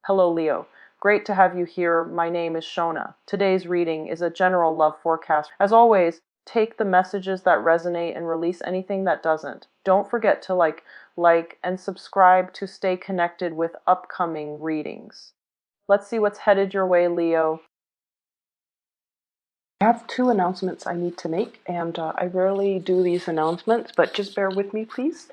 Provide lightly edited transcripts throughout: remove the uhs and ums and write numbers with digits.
Hello, Leo. Great to have you here. My name is Shona. Today's reading is a general love forecast. As always, take the messages that resonate and release anything that doesn't. Don't forget to like, and subscribe to stay connected with upcoming readings. Let's see what's headed your way, Leo. I have two announcements I need to make, and I rarely do these announcements, but just bear with me, please.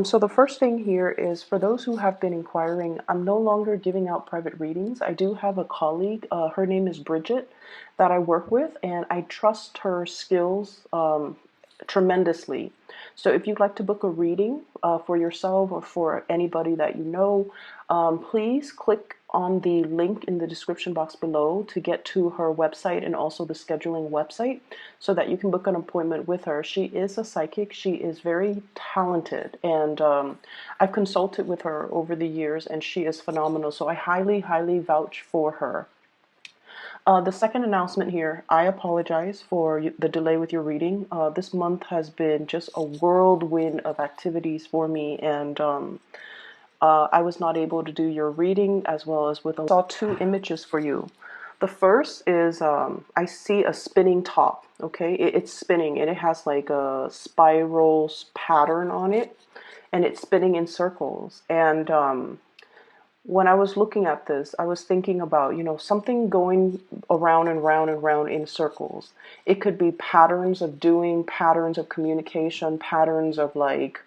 So the first thing here is for those who have been inquiring, I'm no longer giving out private readings. I do have a colleague, her name is Bridget, that I work with, and I trust her skills tremendously. So if you'd like to book a reading for yourself or for anybody that you know, please click on the link in the description box below to get to her website and also the scheduling website so that you can book an appointment with her. She is a psychic. She is very talented, and I've consulted with her over the years, and she is phenomenal. So I highly, highly vouch for her. The second announcement here, I apologize for the delay with your reading. This month has been just a whirlwind of activities for me, and I was not able to do your reading as well as with. I saw two images for you. The first is I see a spinning top. Okay, it's spinning and it has like a spiral pattern on it, and it's spinning in circles. And when I was looking at this, I was thinking about, something going around and round and round in circles. It could be patterns of doing, patterns of communication, patterns of like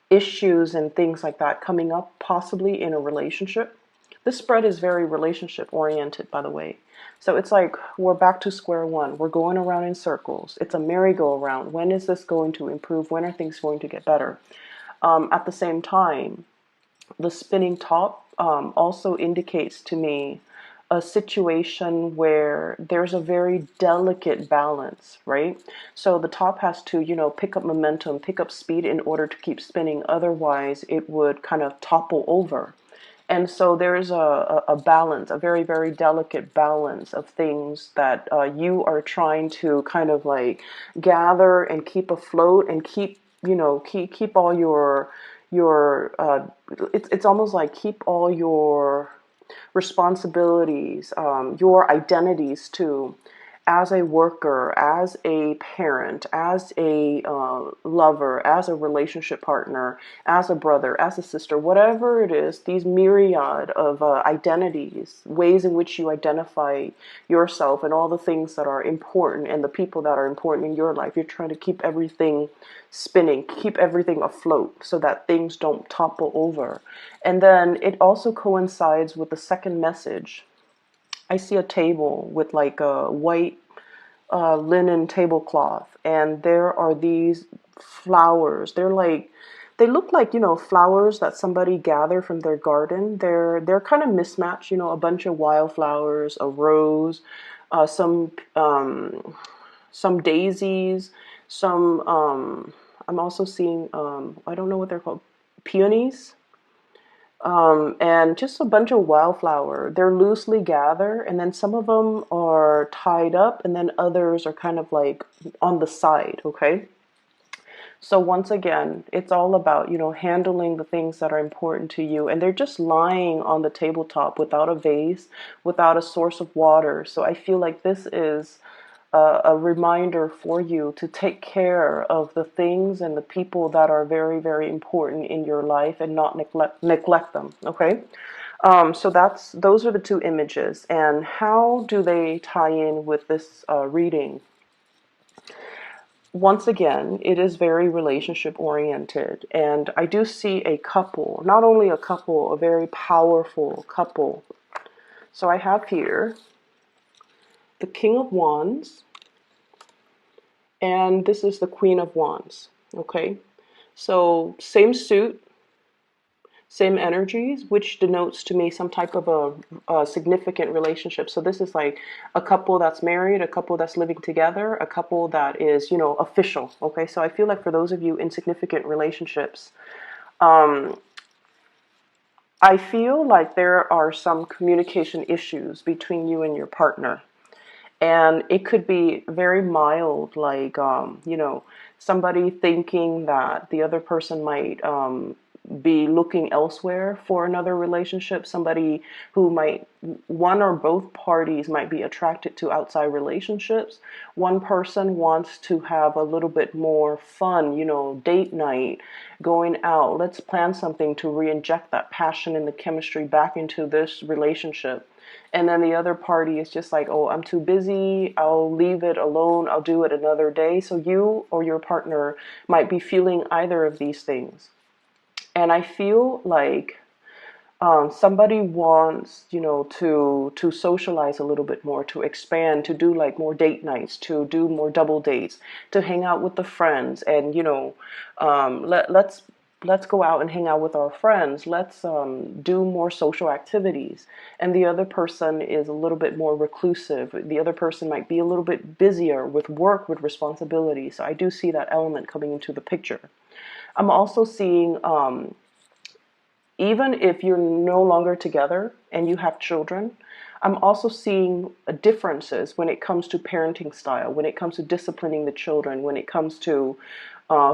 issues and things like that coming up possibly in a relationship. This spread is very relationship oriented, by the way. So it's like we're back to square one. We're going around in circles. It's a merry-go-round. When is this going to improve? When are things going to get better? At the same time, the spinning top also indicates to me a situation where there's a very delicate balance, right? So the top has to, pick up momentum, pick up speed in order to keep spinning. Otherwise, it would kind of topple over. And so there's a balance, a very, very delicate balance of things that you are trying to kind of like gather and keep afloat and keep, keep all your it's almost like keep all your responsibilities, your identities too, as a worker, as a parent, as a lover, as a relationship partner, as a brother, as a sister, whatever it is, these myriad of identities, ways in which you identify yourself and all the things that are important and the people that are important in your life. You're trying to keep everything spinning, keep everything afloat so that things don't topple over. And then it also coincides with the second message. I see a table with like a white linen tablecloth, and there are these flowers. They look like, flowers that somebody gathered from their garden. They're kind of mismatched, a bunch of wildflowers, a rose, some daisies, some I'm also seeing I don't know what they're called, peonies, and just a bunch of wildflower. They're loosely gathered, and then some of them are tied up, and then others are kind of like on the side, okay? So once again, it's all about, handling the things that are important to you, and they're just lying on the tabletop without a vase, without a source of water. So I feel like this is a reminder for you to take care of the things and the people that are very, very important in your life and not neglect them. Okay, so those are the two images, and how do they tie in with this reading? Once again, it is very relationship oriented, and I do see a couple, not only a couple, a very powerful couple. So I have here the King of Wands, and this is the Queen of Wands. Okay, so same suit, same energies, which denotes to me some type of a significant relationship. So this is like a couple that's married, a couple that's living together, a couple that is, official. Okay, so I feel like for those of you in significant relationships, I feel like there are some communication issues between you and your partner. And it could be very mild, like, somebody thinking that the other person might be looking elsewhere for another relationship. Somebody who might, one or both parties might be attracted to outside relationships. One person wants to have a little bit more fun, date night, going out. Let's plan something to re-inject that passion and the chemistry back into this relationship. And then the other party is just like, oh, I'm too busy. I'll leave it alone. I'll do it another day. So you or your partner might be feeling either of these things. And I feel like somebody wants, to socialize a little bit more, to expand, to do like more date nights, to do more double dates, to hang out with the friends, and let's go out and hang out with our friends. Let's do more social activities. And the other person is a little bit more reclusive. The other person might be a little bit busier with work, with responsibilities. So I do see that element coming into the picture. I'm also seeing, even if you're no longer together and you have children, I'm also seeing differences when it comes to parenting style, when it comes to disciplining the children, when it comes to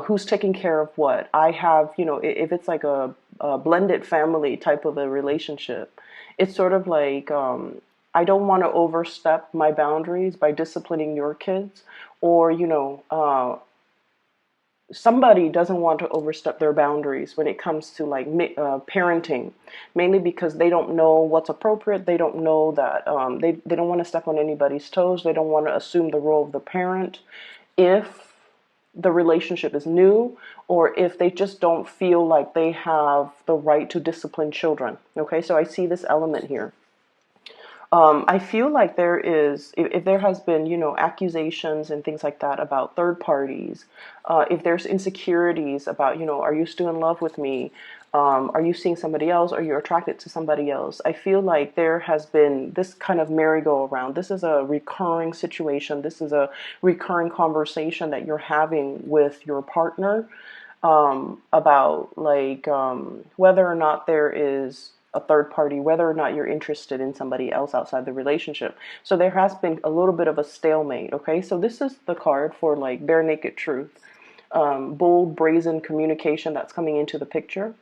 who's taking care of what. I have, if it's like a blended family type of a relationship, it's sort of like, I don't want to overstep my boundaries by disciplining your kids, or, somebody doesn't want to overstep their boundaries when it comes to like parenting, mainly because they don't know what's appropriate. They don't know that they don't want to step on anybody's toes. They don't want to assume the role of the parent if the relationship is new, or if they just don't feel like they have the right to discipline children. Okay, so I see this element here. I feel like there is, if there has been, accusations and things like that about third parties, if there's insecurities about, are you still in love with me? Are you seeing somebody else? Are you attracted to somebody else? I feel like there has been this kind of merry-go-round. This is a recurring situation. This is a recurring conversation that you're having with your partner, about like whether or not there is a third party, whether or not you're interested in somebody else outside the relationship. So there has been a little bit of a stalemate. Okay, so this is the card for like bare naked truth, bold, brazen communication that's coming into the picture.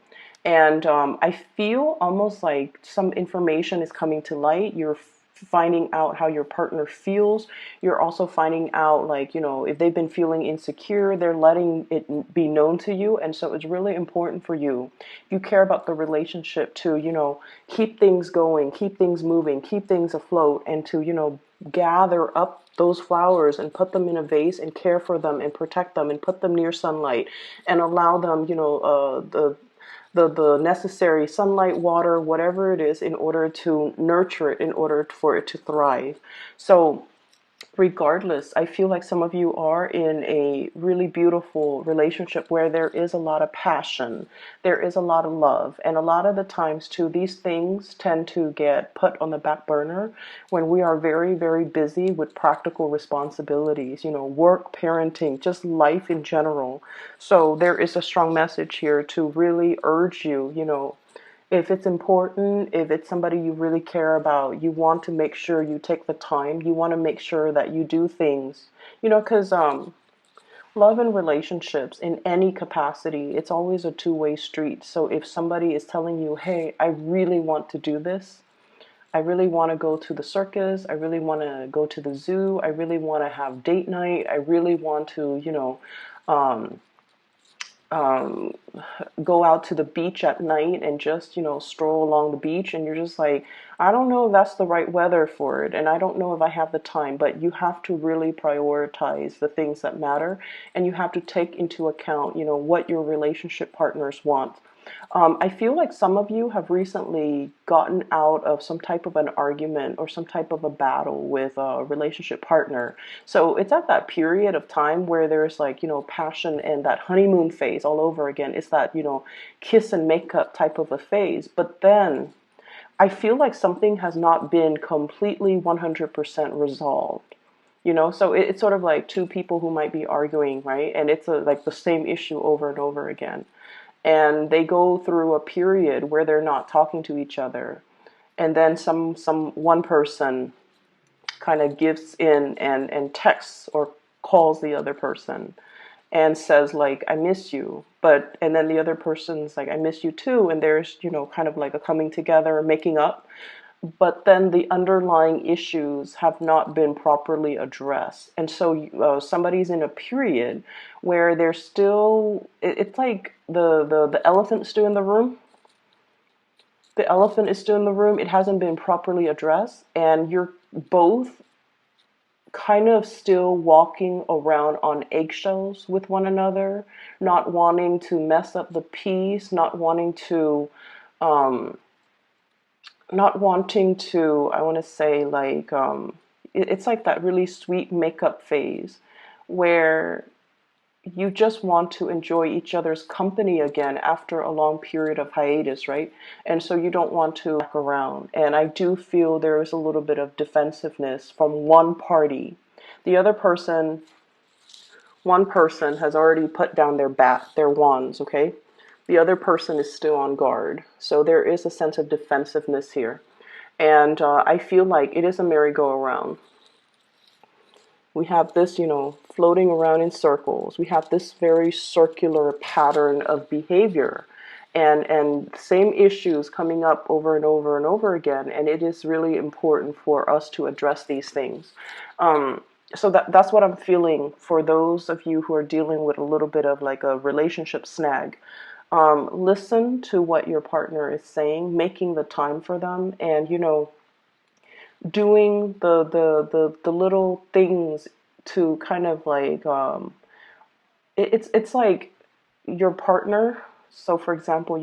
And I feel almost like some information is coming to light. You're finding out how your partner feels. You're also finding out, like, if they've been feeling insecure, they're letting it be known to you. And so it's really important for you, if you care about the relationship, to, keep things going, keep things moving, keep things afloat, and to, gather up those flowers and put them in a vase and care for them and protect them and put them near sunlight and allow them, the necessary sunlight, water, whatever it is, in order to nurture it, in order for it to thrive. So regardless, I feel like some of you are in a really beautiful relationship where there is a lot of passion, there is a lot of love, and a lot of the times too, these things tend to get put on the back burner when we are very, very busy with practical responsibilities, work, parenting, just life in general. So there is a strong message here to really urge you, if it's important, if it's somebody you really care about, you want to make sure you take the time. You want to make sure that you do things, because love and relationships in any capacity, it's always a two-way street. So if somebody is telling you, hey, I really want to do this, I really want to go to the circus, I really want to go to the zoo, I really want to have date night, I really want to, um, um, go out to the beach at night and just, stroll along the beach, and you're just like, I don't know if that's the right weather for it, and I don't know if I have the time. But you have to really prioritize the things that matter, and you have to take into account, what your relationship partners want. I feel like some of you have recently gotten out of some type of an argument or some type of a battle with a relationship partner. So it's at that period of time where there's like, passion and that honeymoon phase all over again. It's that, kiss and makeup type of a phase. But then I feel like something has not been completely 100% resolved. So it's sort of like two people who might be arguing, right? And it's like the same issue over and over again, and they go through a period where they're not talking to each other, and then some one person kind of gives in and texts or calls the other person, and says like, I miss you. But, and then the other person's like, I miss you too. And there's, kind of like a coming together, making up. But then the underlying issues have not been properly addressed. And so somebody's in a period where they're still, it's like the elephant's still in the room. The elephant is still in the room. It hasn't been properly addressed. And you're both kind of still walking around on eggshells with one another, not wanting to mess up the peace, um, I want to say like, it's like that really sweet makeup phase where you just want to enjoy each other's company again after a long period of hiatus, right? And so you don't want to back around. And I do feel there is a little bit of defensiveness from one party. The other person, one person has already put down their wands, okay? The other person is still on guard. So there is a sense of defensiveness here. And I feel like it is a merry-go-round. We have this, floating around in circles. We have this very circular pattern of behavior and same issues coming up over and over and over again. And it is really important for us to address these things. So that's what I'm feeling for those of you who are dealing with a little bit of like a relationship snag. Listen to what your partner is saying, making the time for them, and doing the little things to kind of like it's like your partner. So for example,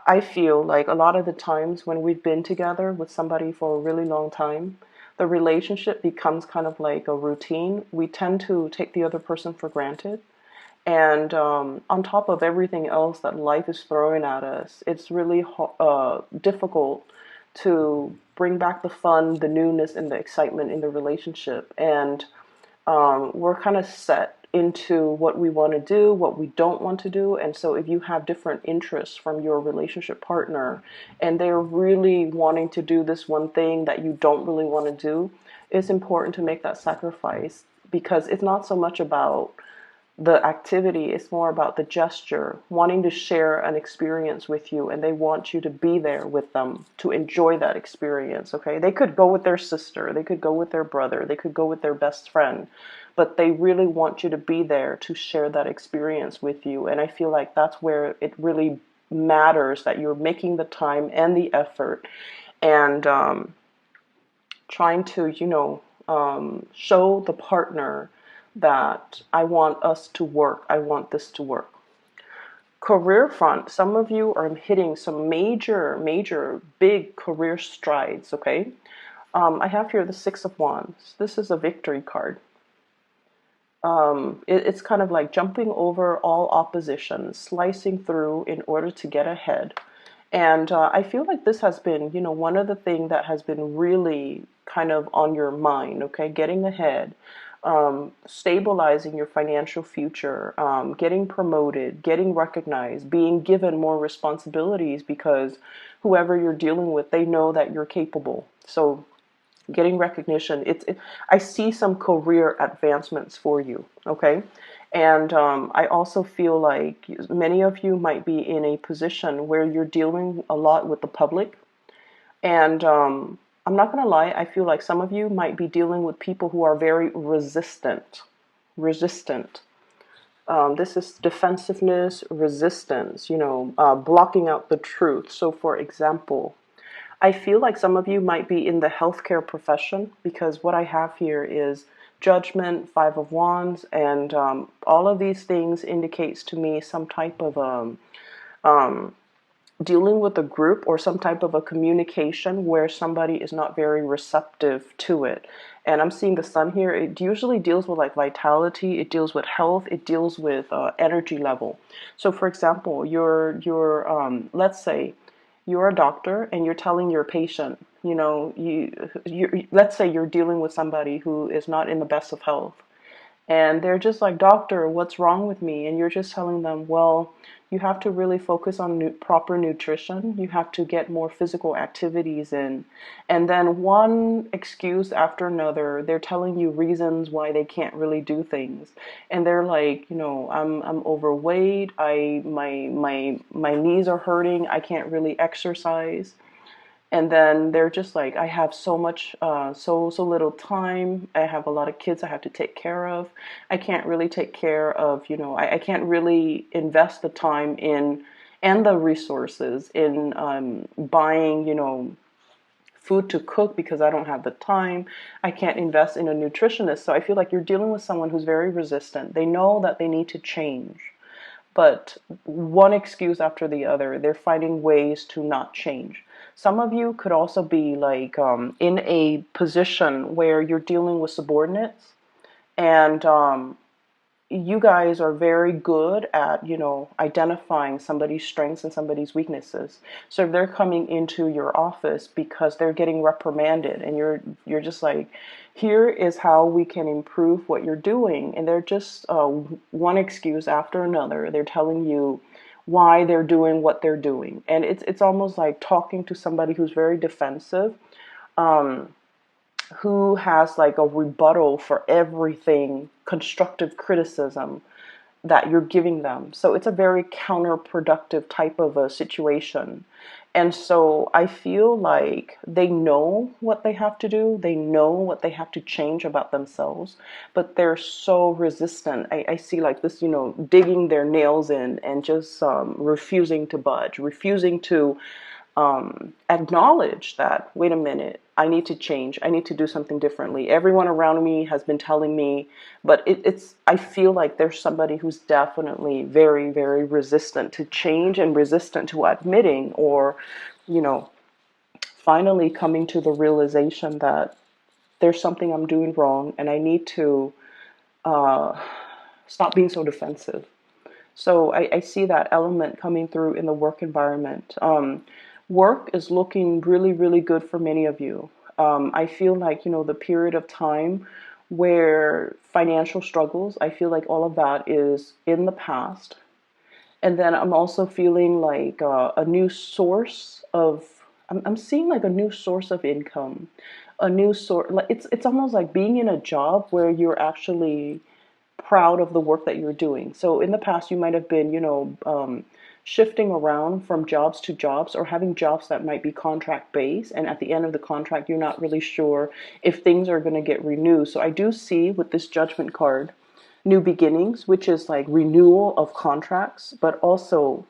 I feel like a lot of the times when we've been together with somebody for a really long time, the relationship becomes kind of like a routine. We tend to take the other person for granted. And on top of everything else that life is throwing at us, it's really difficult to bring back the fun, the newness, and the excitement in the relationship. And we're kind of set into what we want to do, what we don't want to do. And so if you have different interests from your relationship partner and they're really wanting to do this one thing that you don't really want to do, it's important to make that sacrifice, because it's not so much about the activity, it's more about the gesture, wanting to share an experience with you, and they want you to be there with them to enjoy that experience. Okay, they could go with their sister, they could go with their brother, they could go with their best friend, but they really want you to be there to share that experience with you. And I feel like that's where it really matters, that you're making the time and the effort, and trying to show the partner that I want us to work. I want this to work. Career front, some of you are hitting some major, big career strides, okay? I have here the Six of Wands. This is a victory card. It's kind of like jumping over all opposition, slicing through in order to get ahead. And I feel like this has been, one of the things that has been really kind of on your mind, okay? Getting ahead, stabilizing your financial future, getting promoted, getting recognized, being given more responsibilities, because whoever you're dealing with, they know that you're capable. So getting recognition, I see some career advancements for you, okay? And I also feel like many of you might be in a position where you're dealing a lot with the public. And I'm not going to lie, I feel like some of you might be dealing with people who are very resistant. Resistant. This is defensiveness, resistance, blocking out the truth. So, for example, I feel like some of you might be in the healthcare profession, because what I have here is Judgment, Five of Wands, and all of these things indicates to me some type of dealing with a group or some type of a communication where somebody is not very receptive to it. And I'm seeing the sun here. It usually deals with like vitality. It deals with health. It deals with energy level. So, for example, let's say you're a doctor and you're telling your patient, let's say you're dealing with somebody who is not in the best of health, And they're just like, doctor, what's wrong with me? And you're just telling them, well, you have to really focus on proper nutrition. You have to get more physical activities in. And then one excuse after another, they're telling you reasons why they can't really do things. And they're like, I'm overweight. My knees are hurting. I can't really exercise. And then they're just like, I have so much, so little time. I have a lot of kids I have to take care of. I can't really take care of, I can't really invest the time in and the resources in buying, food to cook because I don't have the time. I can't invest in a nutritionist. So I feel like you're dealing with someone who's very resistant. They know that they need to change, but one excuse after the other, they're finding ways to not change. Some of you could also be like in a position where you're dealing with subordinates, and you guys are very good at, identifying somebody's strengths and somebody's weaknesses. So if they're coming into your office because they're getting reprimanded and you're just like, here is how we can improve what you're doing. And they're just one excuse after another. They're telling you why they're doing what they're doing. And it's almost like talking to somebody who's very defensive, who has like a rebuttal for everything, constructive criticism that you're giving them. So it's a very counterproductive type of a situation. And so I feel like they know what they have to do. They know what they have to change about themselves, but they're so resistant. I see like this, digging their nails in and just refusing to budge, refusing to acknowledge that, wait a minute, I need to change. I need to do something differently. Everyone around me has been telling me, but I feel like there's somebody who's definitely very, very resistant to change and resistant to admitting or, you know, finally coming to the realization that there's something I'm doing wrong and I need to stop being so defensive. So I see that element coming through in the work environment. Work is looking really, really good for many of you. I feel like, the period of time where financial struggles, I feel like all of that is in the past. And then I'm also feeling like a new source of, I'm seeing like a new source of income, a new sort, like it's almost like being in a job where you're actually proud of the work that you're doing. So in the past, you might have been, shifting around from jobs to jobs or having jobs that might be contract based. And at the end of the contract, you're not really sure if things are going to get renewed. So I do see with this judgment card, new beginnings, which is like renewal of contracts, but also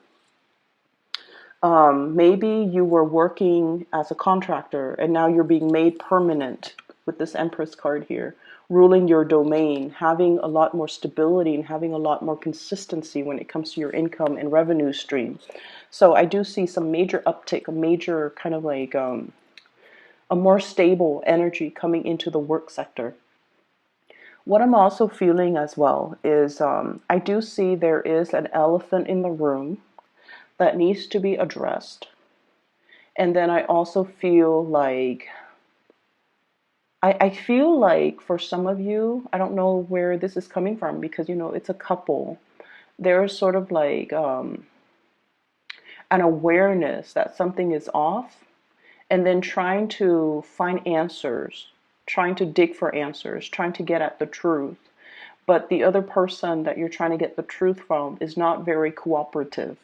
maybe you were working as a contractor and now you're being made permanent with this Empress card here, ruling your domain, having a lot more stability and having a lot more consistency when it comes to your income and revenue stream. So I do see some major uptick, a major kind of like a more stable energy coming into the work sector. What I'm also feeling as well is I do see there is an elephant in the room that needs to be addressed. And then I also feel like, I feel like for some of you, I don't know where this is coming from because, it's a couple. There's sort of like an awareness that something is off and then trying to find answers, trying to dig for answers, trying to get at the truth. But the other person that you're trying to get the truth from is not very cooperative.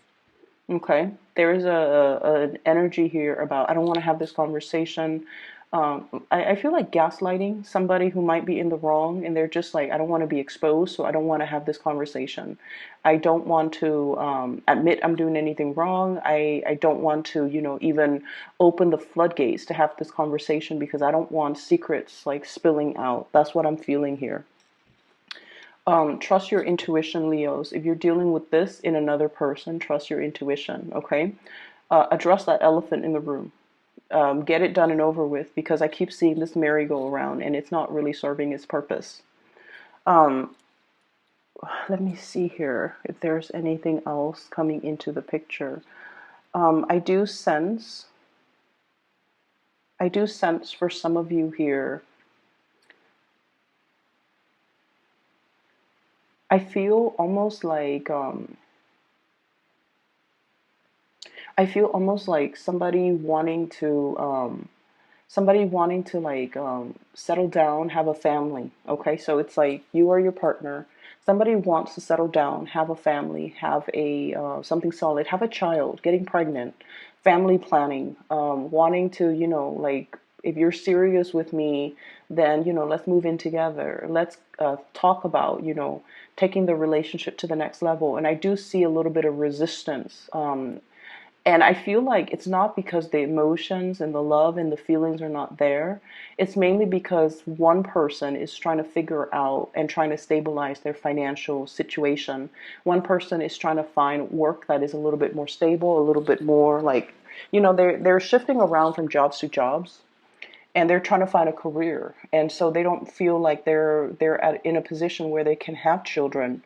Okay, there is an energy here about, I don't want to have this conversation. I feel like gaslighting somebody who might be in the wrong, and they're just like, I don't want to be exposed, so I don't want to have this conversation. I don't want to admit I'm doing anything wrong. I don't want to, even open the floodgates to have this conversation because I don't want secrets like spilling out. That's what I'm feeling here. Trust your intuition, Leos. If you're dealing with this in another person, trust your intuition, okay? Address that elephant in the room. Get it done and over with because I keep seeing this merry-go-round and it's not really serving its purpose. Let me see here if there's anything else coming into the picture. I do sense for some of you here, I feel almost like I feel almost like somebody wanting to like settle down, have a family. Okay, so it's like you or your partner. Somebody wants to settle down, have a family, have a something solid, have a child, getting pregnant, family planning, wanting to, like if you're serious with me, then let's move in together. Let's talk about taking the relationship to the next level. And I do see a little bit of resistance. And I feel like it's not because the emotions and the love and the feelings are not there. It's mainly because one person is trying to figure out and trying to stabilize their financial situation. One person is trying to find work that is a little bit more stable, a little bit more like, they're shifting around from jobs to jobs, and they're trying to find a career. And so they don't feel like in a position where they can have children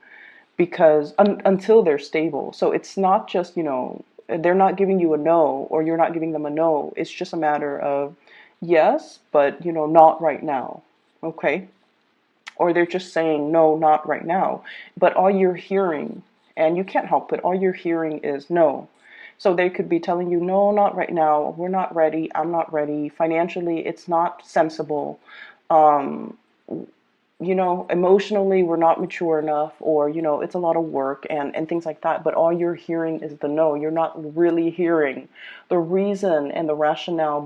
because until they're stable. So it's not just, they're not giving you a no, or you're not giving them a no. It's just a matter of yes, but not right now. Okay? Or they're just saying no, not right now. But all you're hearing, and you can't help it, all you're hearing is no. So they could be telling you, no, not right now. We're not ready. I'm not ready. Financially, it's not sensible. Um, emotionally we're not mature enough, or it's a lot of work and things like that. But all you're hearing is the no. You're not really hearing the reason and the rationale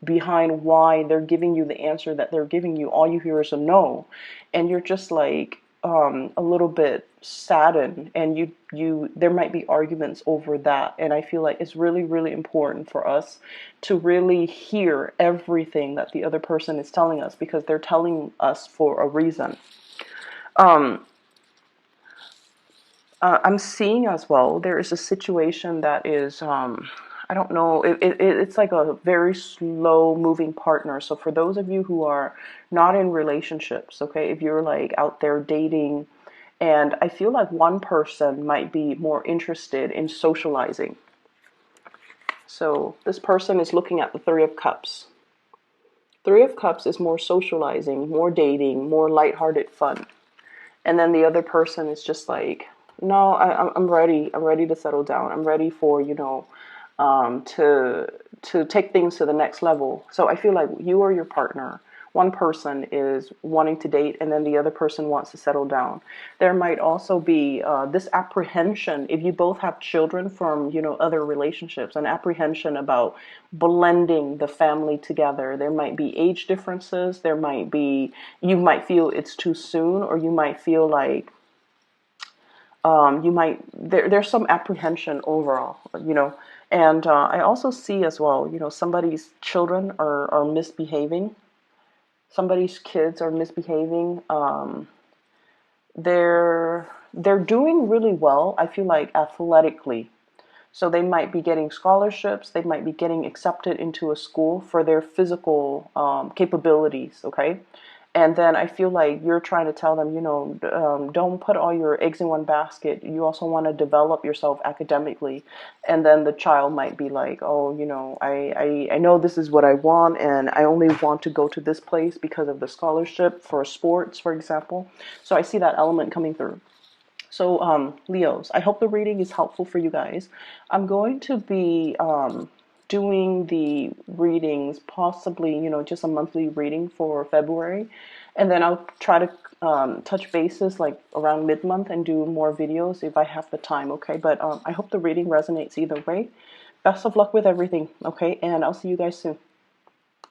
behind why they're giving you the answer that they're giving you. All you hear is a no, and you're just like a little bit saddened, and you there might be arguments over that. And I feel like it's really, really important for us to really hear everything that the other person is telling us, because they're telling us for a reason. um, I'm seeing as well, there is a situation that is, I don't know, it's like a very slow moving partner. So for those of you who are not in relationships, okay, if you're like out there dating, and I feel like one person might be more interested in socializing. So this person is looking at the Three of Cups. Three of Cups is more socializing, more dating, more lighthearted fun. And then the other person is just like, no, I'm ready. I'm ready to settle down. I'm ready for, to take things to the next level. So I feel like you or your partner, one person is wanting to date, and then the other person wants to settle down. There might also be this apprehension, if you both have children from, other relationships, an apprehension about blending the family together. There might be age differences. There might be, you might feel it's too soon, or you might feel like there's some apprehension overall, and I also see as well, somebody's children are misbehaving. Somebody's kids are misbehaving. They're doing really well, I feel like, athletically. So they might be getting scholarships. They might be getting accepted into a school for their physical capabilities. Okay. And then I feel like you're trying to tell them, don't put all your eggs in one basket. You also want to develop yourself academically. And then the child might be like, oh, I know this is what I want, and I only want to go to this place because of the scholarship for sports, for example. So I see that element coming through. So, Leos, I hope the reading is helpful for you guys. I'm going to be doing the readings, possibly, just a monthly reading for February. And then I'll try to touch bases like around mid-month and do more videos if I have the time, okay? But I hope the reading resonates either way. Best of luck with everything, okay? And I'll see you guys soon.